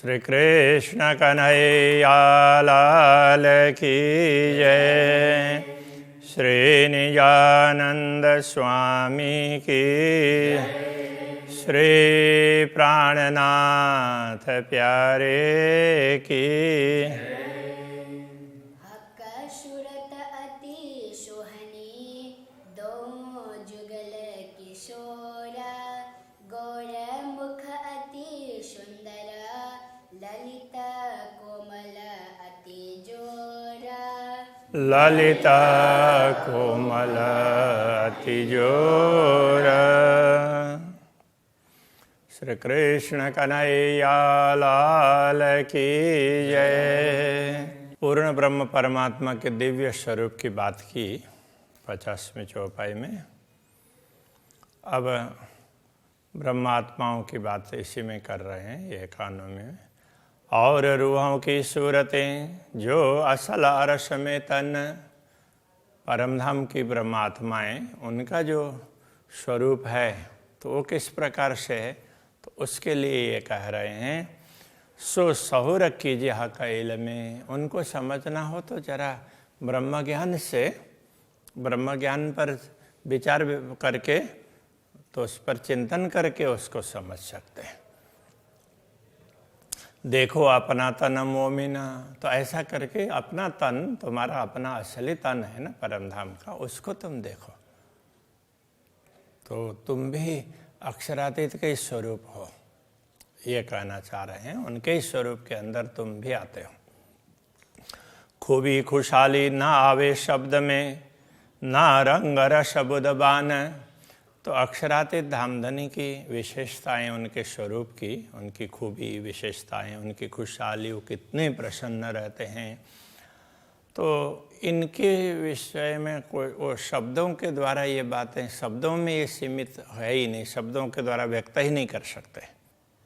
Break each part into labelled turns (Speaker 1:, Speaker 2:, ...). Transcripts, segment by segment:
Speaker 1: श्री कृष्ण कन्हैया लाल की जय। श्री निजानंद स्वामी की, श्री प्राणनाथ प्यारे की।
Speaker 2: सुरत अति सोहनी दो जुगल किशोरा, गौर मुख अति सुंदर ललित कोमल अति जोरा।
Speaker 1: ललिता कोमल अति जोरा। श्री कृष्ण कन्हैया लाल की जय। पूर्ण ब्रह्म परमात्मा के दिव्य स्वरूप की बात की 50वें चौपाई में। अब ब्रह्मात्माओं की बात इसी में कर रहे हैं ये 91 में। और रूहों की सूरतें जो असल अरश में तन, परमधाम की ब्रह्मात्माएं, उनका जो स्वरूप है तो वो किस प्रकार से है, तो उसके लिए ये कह रहे हैं सो सहुर कीजिए हक़ में। उनको समझना हो तो जरा ब्रह्म ज्ञान से, ब्रह्म ज्ञान पर विचार करके, तो उस पर चिंतन करके उसको समझ सकते हैं। देखो अपना तन मोमिना, तो ऐसा करके अपना तन, तुम्हारा अपना असली तन है ना परमधाम का, उसको तुम देखो तो तुम भी अक्षरातीत के स्वरूप हो, ये कहना चाह रहे हैं। उनके स्वरूप के अंदर तुम भी आते हो। खूबी खुशहाली ना आवे शब्द में, ना रंग रस बुदबान। तो अक्षरातीत धामधनी की विशेषताएं, उनके स्वरूप की, उनकी खूबी विशेषताएं, उनकी खुशहाली, वो कितने प्रसन्न रहते हैं। तो इनके विषय में कोई वो शब्दों के द्वारा ये बातें, शब्दों में ये सीमित है ही नहीं, शब्दों के द्वारा व्यक्त ही नहीं कर सकते।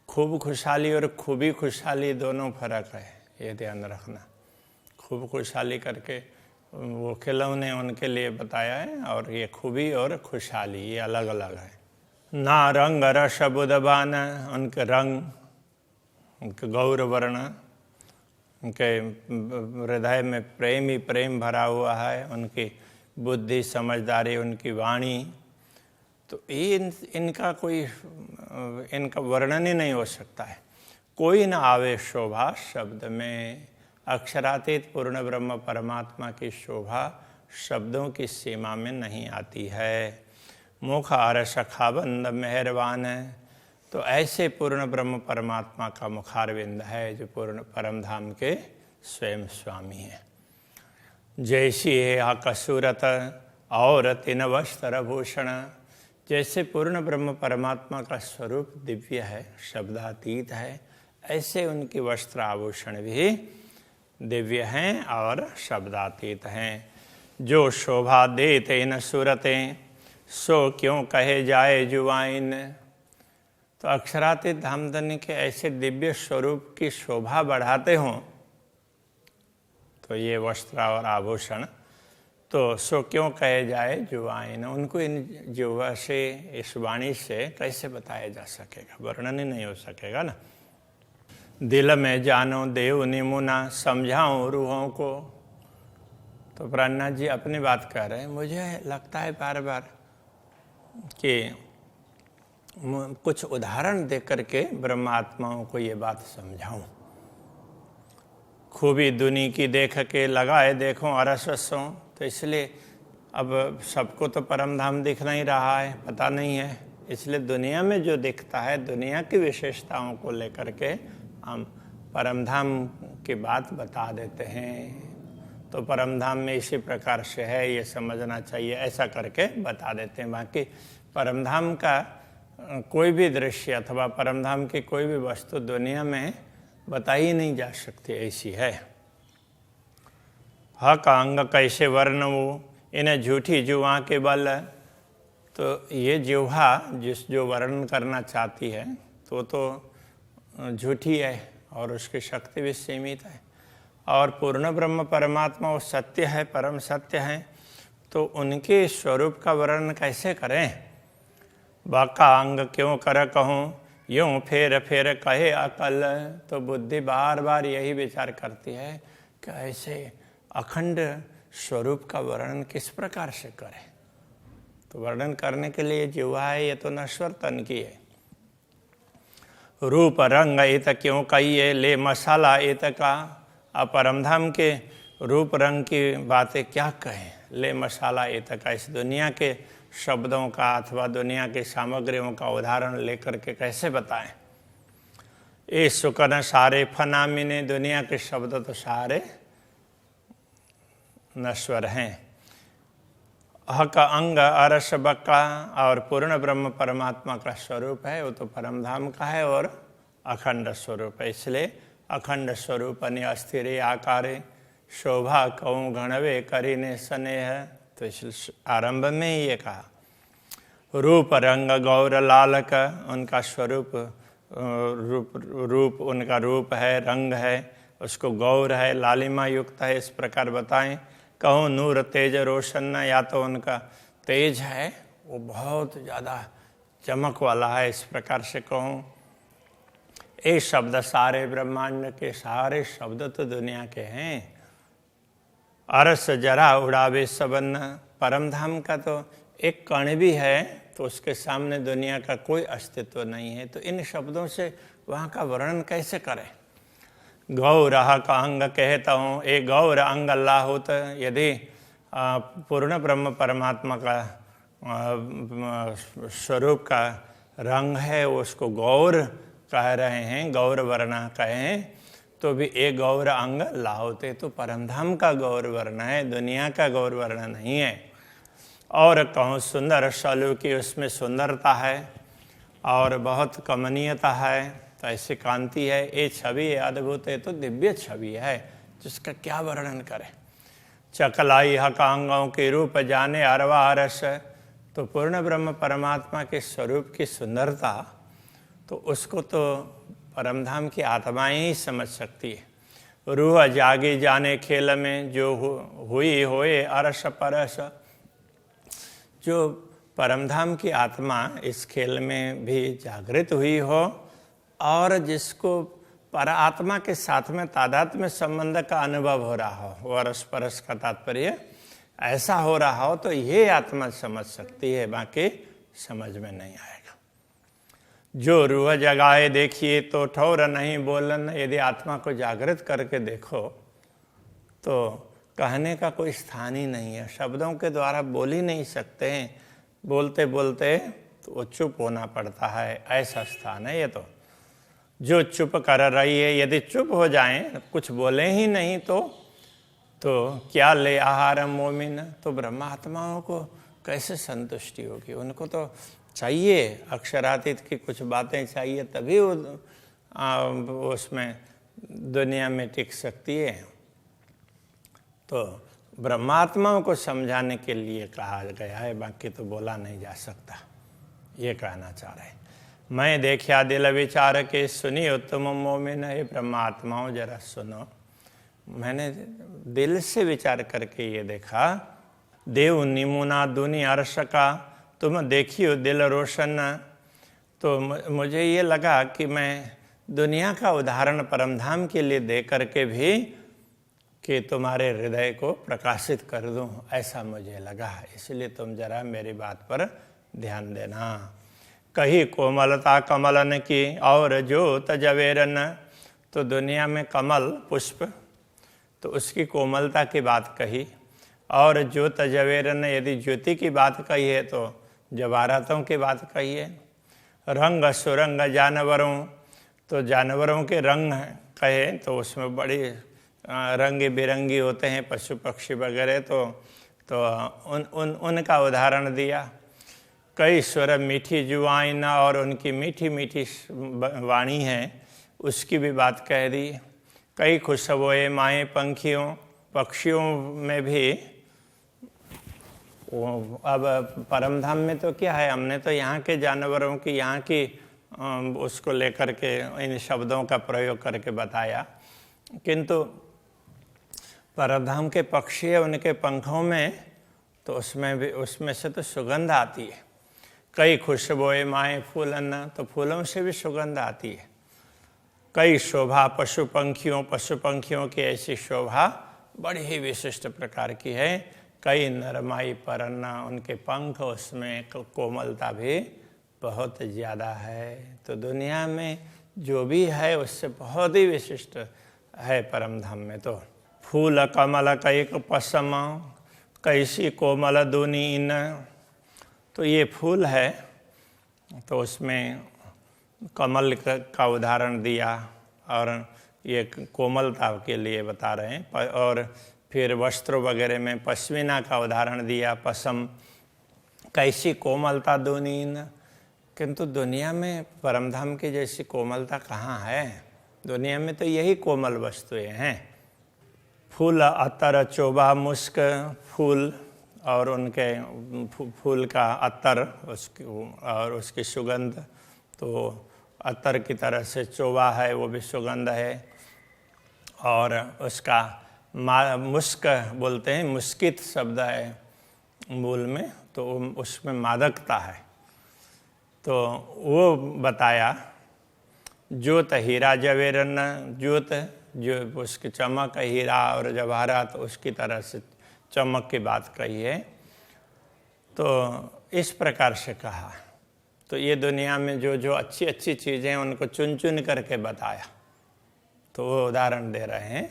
Speaker 1: खूब खुशहाली और खूबी खुशहाली दोनों फर्क है, ये ध्यान रखना। खूब खुशहाली करके वो खिलौने उनके लिए बताया है, और ये खूबी और खुशहाली ये अलग अलग है। ना रंग रस बुदबान, उनके रंग, उनके गौर वर्ण, उनके हृदय में प्रेम ही प्रेम भरा हुआ है, उनकी बुद्धि समझदारी, उनकी वाणी, तो इनका कोई, इनका वर्णन ही नहीं हो सकता है। कोई न आवे शोभा शब्द में। अक्षरातीत पूर्ण ब्रह्म परमात्मा की शोभा शब्दों की सीमा में नहीं आती है। मुख आर सखाबंद मेहरबान है, तो ऐसे पूर्ण ब्रह्म परमात्मा का मुखारविंद है जो पूर्ण परमधाम के स्वयं स्वामी हैं। जैसी है आकसूरत और तीन वस्त्र भूषण। जैसे पूर्ण ब्रह्म परमात्मा का स्वरूप दिव्य है, शब्दातीत है, ऐसे उनकी वस्त्र आभूषण भी दिव्य हैं और शब्दातीत हैं। जो शोभा देते न सूरतें, सो क्यों कहे जाए जुवाइन। तो अक्षरातीत धामधनी के ऐसे दिव्य स्वरूप की शोभा बढ़ाते हों तो ये वस्त्र और आभूषण, तो सो क्यों कहे जाए जुवाइन। उनको इन जुवा से, इस वाणी से कैसे बताया जा सकेगा, वर्णन ही नहीं हो सकेगा ना। दिल में जानो देव निमुना, समझाऊं रूहों को। तो प्राणनाथ जी अपनी बात कह रहे हैं, मुझे लगता है बार बार कि कुछ उदाहरण दे करके ब्रह्मात्माओं को ये बात समझाऊं। खूबी दुनी की देख के लगाए देखो अरसों। तो इसलिए अब सबको तो परमधाम दिख नहीं रहा है, पता नहीं है, इसलिए दुनिया में जो दिखता है, दुनिया की विशेषताओं को लेकर के हम परमधाम की बात बता देते हैं। तो परमधाम में इसी प्रकार से है, ये समझना चाहिए, ऐसा करके बता देते हैं। बाकी परमधाम का कोई भी दृश्य अथवा परमधाम की कोई भी वस्तु दुनिया में बताई नहीं जा सकती, ऐसी है। हक अंग कैसे वर्ण वो, इन्हें झूठी जुआ के बल। तो ये जुहा जो वर्णन करना चाहती है तो झूठी है और उसकी शक्ति भी सीमित है। और पूर्ण ब्रह्म परमात्मा वो सत्य है, परम सत्य है, तो उनके स्वरूप का वर्णन कैसे करें। बाका अंग क्यों कर कहूँ, यूं फेर फेर कहे अकल। तो बुद्धि बार बार यही विचार करती है कि ऐसे अखंड स्वरूप का वर्णन किस प्रकार से करें। तो वर्णन करने के लिए जिह्वा है, ये तो नश्वर तन की है। रूप रंग इत क्यों कहिए, ले मसाला इत का। अब परमधाम के रूप रंग की बातें क्या कहें, ले मसाला इत का। इस दुनिया के शब्दों का अथवा दुनिया की सामग्रियों का उदाहरण लेकर के कैसे बताएं। ये सुकन सारे फनामिने, दुनिया के शब्द तो सारे नश्वर हैं। हक अंग अरस बक्का, और पूर्ण ब्रह्म परमात्मा का स्वरूप है, वो तो परमधाम का है और अखंड स्वरूप है। इसलिए अखंड स्वरूप अस्थिर आकारे, शोभा कहूँ गणवे करीने स्नेह। तो इस आरंभ में ही ये कहा। रूप रंग गौर लालक, उनका स्वरूप रूप उनका रूप है, रंग है, उसको गौर है, लालिमा युक्त है, इस प्रकार बताएं। कहूँ नूर तेज रोशन, या तो उनका तेज है वो बहुत ज़्यादा चमक वाला है, इस प्रकार से कहूँ। ये शब्द सारे ब्रह्मांड के सारे शब्द तो दुनिया के हैं। अरस जरा उड़ावे सबन, परमधाम का तो एक कण भी है तो उसके सामने दुनिया का कोई अस्तित्व नहीं है। तो इन शब्दों से वहाँ का वर्णन कैसे करें। गौरह का अंग कहता हूँ, एक गौर अंग अल्लाह होता। यदि पूर्ण ब्रह्म परमात्मा का स्वरूप का रंग है, उसको गौर कह रहे हैं, गौर वर्ण कहें, तो भी एक गौर अंग लाहोते। तो परमधाम का गौर वर्ण है, दुनिया का गौर वर्ण नहीं है। और कहूँ सुंदर सलू की, उसमें सुंदरता है और बहुत कमनीयता है, तो ऐसी कांति है। ये छवि अद्भुत है, तो दिव्य छवि है जिसका क्या वर्णन करें। चकलाई हकांगों के रूप जाने अरवा अरस, तो पूर्ण ब्रह्म परमात्मा के स्वरूप की सुंदरता तो उसको तो परमधाम की आत्माएं ही समझ सकती है। रूह जागे जाने खेल में, जो हुई होए अरस परस, जो परमधाम की आत्मा इस खेल में भी जागृत हुई हो और जिसको पर आत्मा के साथ में तादात्म्य संबंध का अनुभव हो रहा हो, वरस परस का तात्पर्य ऐसा हो रहा हो, तो ये आत्मा समझ सकती है, बाकी समझ में नहीं आएगा। जो रूह जगाए देखिए तो ठौर नहीं बोलन, यदि आत्मा को जागृत करके देखो तो कहने का कोई स्थान ही नहीं है, शब्दों के द्वारा बोल ही नहीं सकते हैं, बोलते बोलते तो वो चुप होना पड़ता है, ऐसा स्थान है ये। तो जो चुप कर रही है, यदि चुप हो जाएं, कुछ बोले ही नहीं तो क्या ले आहार मोमिन, तो ब्रह्मात्माओं को कैसे संतुष्टि होगी। उनको तो चाहिए अक्षरातीत की कुछ बातें चाहिए, तभी वो उसमें दुनिया में टिक सकती है। तो ब्रह्मात्माओं को समझाने के लिए कहा गया है, बाकी तो बोला नहीं जा सकता, ये कहना चाह रहे हैं। मैं देखा दिल विचार के, सुनी उत्तम मोमिन, है ब्रह्मात्माओं जरा सुनो। मैंने दिल से विचार करके ये देखा। देव निमुना दुनि अर्श का, तुम देखियो दिल रोशन। तो मुझे ये लगा कि मैं दुनिया का उदाहरण परमधाम के लिए दे करके भी कि तुम्हारे हृदय को प्रकाशित कर दूं, ऐसा मुझे लगा। इसलिए तुम जरा मेरी बात पर ध्यान देना। कही कोमलता कमलन की और ज्योत जवेरन, तो दुनिया में कमल पुष्प तो उसकी कोमलता की बात कही, और ज्योत जवेरन, यदि ज्योति की बात कही है तो जवाहरातों की बात कही है। रंग सुरंग जानवरों, तो जानवरों के रंग कहे तो उसमें बड़ी रंग बिरंगी होते हैं पशु पक्षी वगैरह, तो उनका उदाहरण दिया। कई स्वर मीठी जुआइन, और उनकी मीठी मीठी वाणी है उसकी भी बात कह दी। कई खुशबुएं माएँ पक्षियों में भी। अब परमधाम में तो क्या है, हमने तो यहाँ के जानवरों की, यहाँ की उसको लेकर के इन शब्दों का प्रयोग करके बताया, किंतु परमधाम के पक्षी है, उनके पंखों में तो उसमें से तो सुगंध आती है। कई खुशबोए माए फूलन, तो फूलों से भी सुगंध आती है। कई शोभा पशु पंखियों की ऐसी शोभा बड़ी ही विशिष्ट प्रकार की है। कई नरमाई परन्ना, उनके पंख, उसमें कोमलता भी बहुत ज़्यादा है। तो दुनिया में जो भी है उससे बहुत ही विशिष्ट है परम धाम में। तो फूल कमल कैक पसम, कैसी कोमल दूनी इन, तो ये फूल है, तो उसमें कमल का उदाहरण दिया और ये कोमलता के लिए बता रहे हैं। और फिर वस्त्रों वगैरह में पश्मीना का उदाहरण दिया, पसम, कैसी कोमलता दूनीन। किंतु दुनिया में परमधाम की जैसी कोमलता कहाँ है? दुनिया में तो यही कोमल वस्तुएं हैं। फूल अतर चोबा मुस्क, फूल और उनके फूल का अतर और उसकी सुगंध, तो अतर की तरह से चोबा है, वो भी सुगंध है। और उसका मुस्क बोलते हैं, मुस्कित शब्द है मूल में, तो उसमें मादकता है। तो वो बताया ज्योत हीरा जवेरन, ज्योत जो उसकी चमक, हीरा और जवाहरात उसकी तरह से चमक की बात कही है। तो इस प्रकार से कहा। तो ये दुनिया में जो जो अच्छी अच्छी चीज़ें हैं उनको चुन चुन करके बताया। तो वो उदाहरण दे रहे हैं।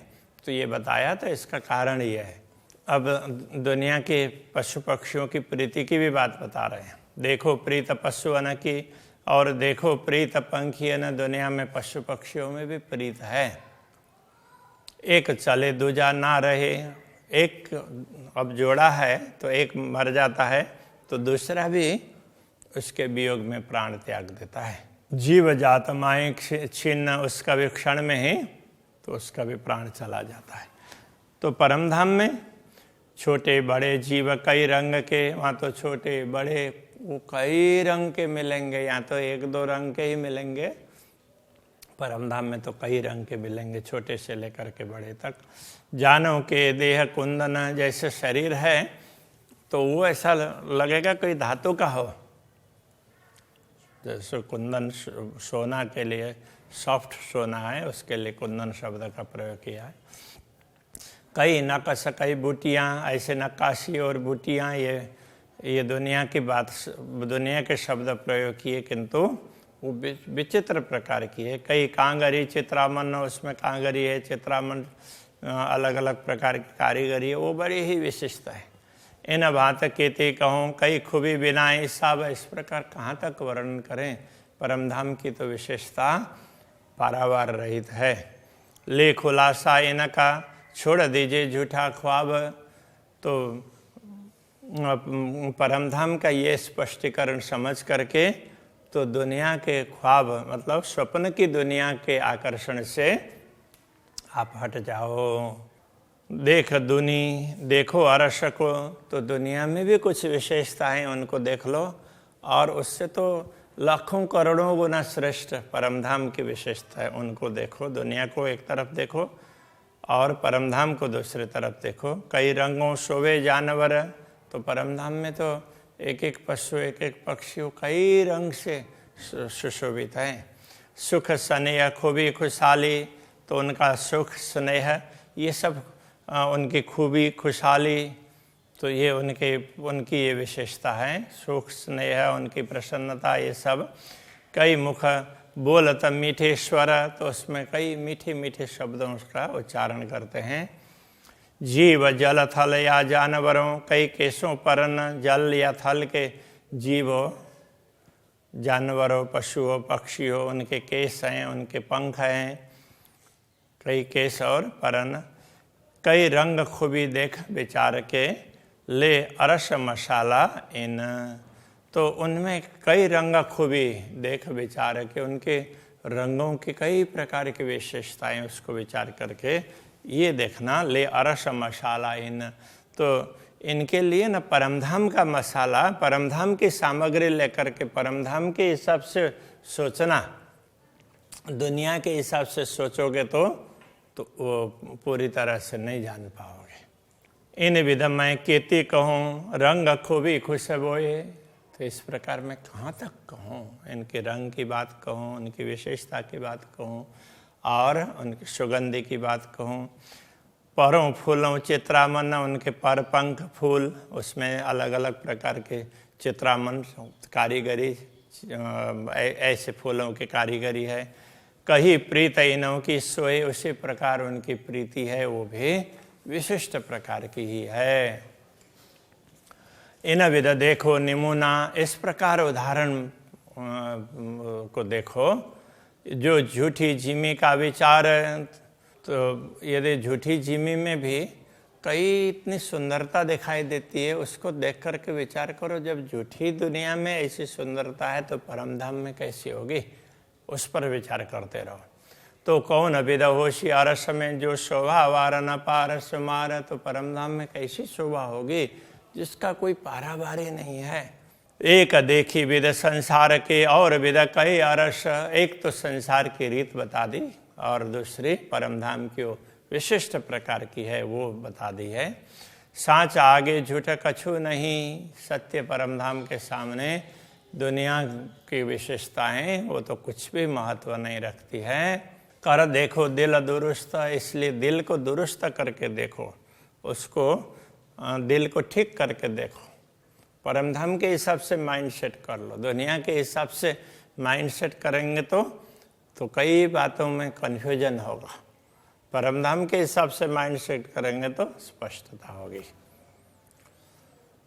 Speaker 1: तो ये बताया, तो इसका कारण ये है। अब दुनिया के पशु पक्षियों की प्रीति की भी बात बता रहे हैं। देखो प्रीत पशु अन की, और देखो प्रीत पंखी अन, दुनिया में पशु पक्षियों में भी प्रीत है। एक चले दूजा ना रहे, एक अब जोड़ा है तो एक मर जाता है तो दूसरा भी उसके वियोग में प्राण त्याग देता है। जीव जात माए छिन्न, उसका भी क्षण में ही तो उसका भी प्राण चला जाता है। तो परमधाम में छोटे बड़े जीव कई रंग के, वहाँ तो छोटे बड़े वो कई रंग के मिलेंगे, यहाँ तो एक दो रंग के ही मिलेंगे। परमधाम में तो कई रंग के मिलेंगे, छोटे से लेकर के बड़े तक। जानो के देह कुंदन, जैसे शरीर है तो वो ऐसा लगेगा कोई धातु का हो, जैसे कुंदन सोना के लिए सॉफ्ट सोना है, उसके लिए कुंदन शब्द का प्रयोग किया है। कई नकश कई बूटियाँ, ऐसे नक्काशी और बूटियाँ, ये दुनिया की बात, दुनिया के शब्द प्रयोग किए, किंतु वो विचित्र प्रकार की है। कई कांगरी चित्रामन, उसमें कांगरी है, चित्रामन अलग अलग प्रकार की कारीगरी है, वो बड़ी ही विशिष्ट है। इन बात केते कहूँ कई खूबी बिनाई सब, इस प्रकार कहाँ तक वर्णन करें। परमधाम की तो विशेषता पारावार रहित है। ले खुलासा इनका, छोड़ दीजिए झूठा ख्वाब। तो परमधाम का ये स्पष्टीकरण समझ करके तो दुनिया के ख्वाब मतलब स्वप्न की दुनिया के आकर्षण से आप हट जाओ। देख दुनी देखो अरस को, तो दुनिया में भी कुछ विशेषताएं उनको देख लो, और उससे तो लाखों करोड़ों गुना श्रेष्ठ परमधाम की विशेषता है, उनको देखो। दुनिया को एक तरफ देखो और परमधाम को दूसरी तरफ देखो। कई रंगों शोभे जानवर, तो परमधाम में तो एक एक पशु एक एक पक्षी कई रंग से सुशोभित है। सुख स्नेह खूबी खुशहाली, तो उनका सुख स्नेह ये सब उनकी खूबी खुशहाली, तो ये उनकी ये विशेषता है। सुख स्नेह, उनकी प्रसन्नता, ये सब। कई मुख बोलत मीठे स्वर, तो उसमें कई मीठे मीठे शब्दों का उच्चारण करते हैं। जीव जल थल या जानवरों, कई केशों परन, जल या थल के जीवों, जानवरों, पशुओं, पक्षियों, उनके केश हैं, उनके पंख हैं, कई केश और परन। कई रंग खूबी देख विचार के, ले अरस मसाला इन, तो उनमें कई रंग खूबी देख विचार के, उनके रंगों की कई प्रकार की विशेषताएं उसको विचार करके ये देखना। ले अरस मसाला इन, तो इनके लिए न परमधाम का मसाला, परमधाम की सामग्री लेकर के परमधाम के हिसाब से सोचना। दुनिया के हिसाब से सोचोगे तो वो पूरी तरह से नहीं जान पाओगे। इन विधम मैं केती कहूँ रंग खूबी खुशबोए, तो इस प्रकार मैं कहाँ तक कहूँ, इनके रंग की बात कहूँ, उनकी विशेषता की बात कहूँ और उनकी सुगंधि की बात कहूँ। परों फूलों चित्रामन, उनके पर पंख फूल, उसमें अलग अलग प्रकार के चित्रामन कारीगरी, ऐसे फूलों की कारीगरी है। कहीं प्रीत इनों की सोए, उसी प्रकार उनकी प्रीति है वो भी विशिष्ट प्रकार की ही है। इन विध देखो निमुना, इस प्रकार उदाहरण को देखो। जो झूठी जिमी का विचार, तो यदि झूठी जिमी में भी कई इतनी सुंदरता दिखाई देती है, उसको देख कर के विचार करो, जब झूठी दुनिया में ऐसी सुंदरता है तो परमधाम में कैसी होगी, उस पर विचार करते रहो। तो कौन विद होशियार में जो शोभा वार न पार सुमार, तो परमधाम में कैसी शोभा होगी जिसका कोई पारावारी नहीं है। एक देखी विद संसार के और विद कई अरस, एक तो संसार की रीत बता दी और दूसरी परमधाम की विशिष्ट प्रकार की है वो बता दी है। साँच आगे झूठ कछु नहीं, सत्य परमधाम के सामने दुनिया की विशेषताएं वो तो कुछ भी महत्व नहीं रखती है। कर देखो दिल दुरुस्त, इसलिए दिल को दुरुस्त करके देखो, उसको दिल को ठीक करके देखो। परमधाम के हिसाब से माइंड सेट कर लो, दुनिया के हिसाब से माइंड सेट करेंगे तो कई बातों में कन्फ्यूजन होगा। परमधाम के हिसाब से माइंड सेट करेंगे तो स्पष्टता होगी।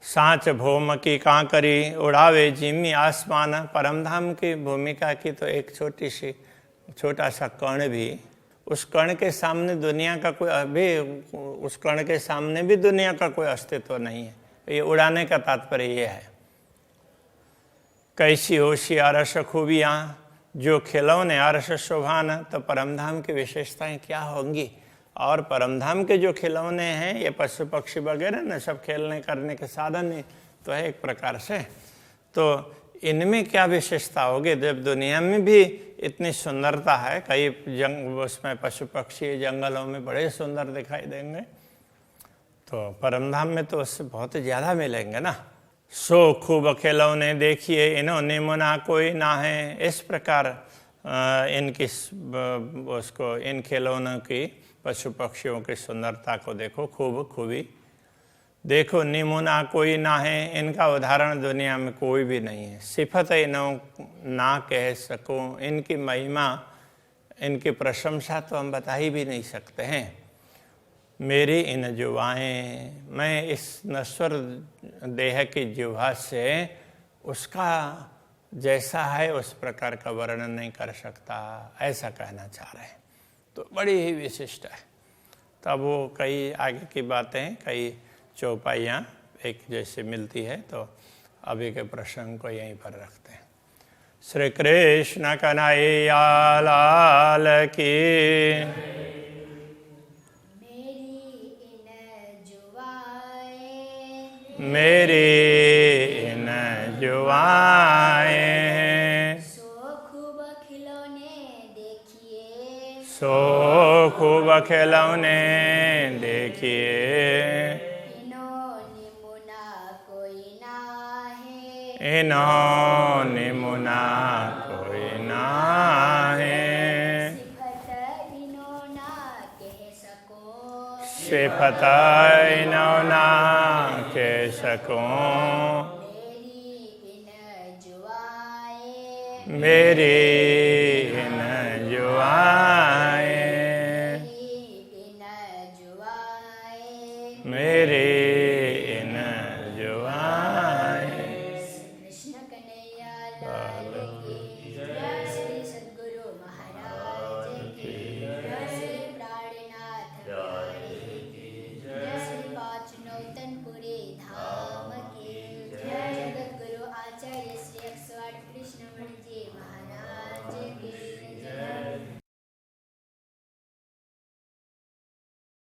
Speaker 1: सांच भूम की कांकरी, उड़ावे जिमी आसमान, परमधाम की भूमिका की तो एक छोटा सा कण भी, उस कण के सामने दुनिया का कोई, अभी उस कण के सामने भी दुनिया का कोई अस्तित्व नहीं है। ये उड़ाने का तात्पर्य ये है। कैसी होशियार खूबियाँ, जो खिलौने आरस शोभान, तो परमधाम की विशेषताएं क्या होंगी। और परमधाम के जो खिलौने हैं ये पशु पक्षी वगैरह न, सब खेलने करने के साधन ही तो है एक प्रकार से। तो इनमें क्या विशेषता होगी जब दुनिया में भी इतनी सुंदरता है। कई उसमें पशु पक्षी जंगलों में बड़े सुंदर दिखाई देंगे, तो परमधाम में तो उससे बहुत ज़्यादा मिलेंगे ना। सो खूब खिलौने देखिए इन्होंने मुना कोई ना है, इस प्रकार इनकी उसको इन खिलौनों की पशु पक्षियों की सुंदरता को देखो, खूबी देखो। निमुना कोई ना है, इनका उदाहरण दुनिया में कोई भी नहीं है। सिफत इनो ना कह सकूं, इनकी महिमा, इनकी प्रशंसा तो हम बता ही भी नहीं सकते हैं। मेरी इन जुबाएं, मैं इस नश्वर देह की जुबा से उसका जैसा है उस प्रकार का वर्णन नहीं कर सकता, ऐसा कहना चाह रहे हैं। तो बड़ी ही विशिष्ट है। तब वो कई आगे की बातें, कई चौपाइयाँ एक जैसे मिलती है। तो अभी के प्रसंग को यहीं पर रखते हैं। श्री कृष्ण कन्हैया लाल की। मेरी इन जुबाएं,
Speaker 2: सो खूब खिलौने देखिए,
Speaker 1: सो खूब खिलौने देखिए।
Speaker 2: इन्होंने मुना कोई ना है,
Speaker 1: इन्होंने मुना कोई ना है।
Speaker 2: सिफत इनो ना कह सको,
Speaker 1: सिफत इनो ना कह सकूं। मेरी इन जुबाएं, मेरी इन जुबाएं।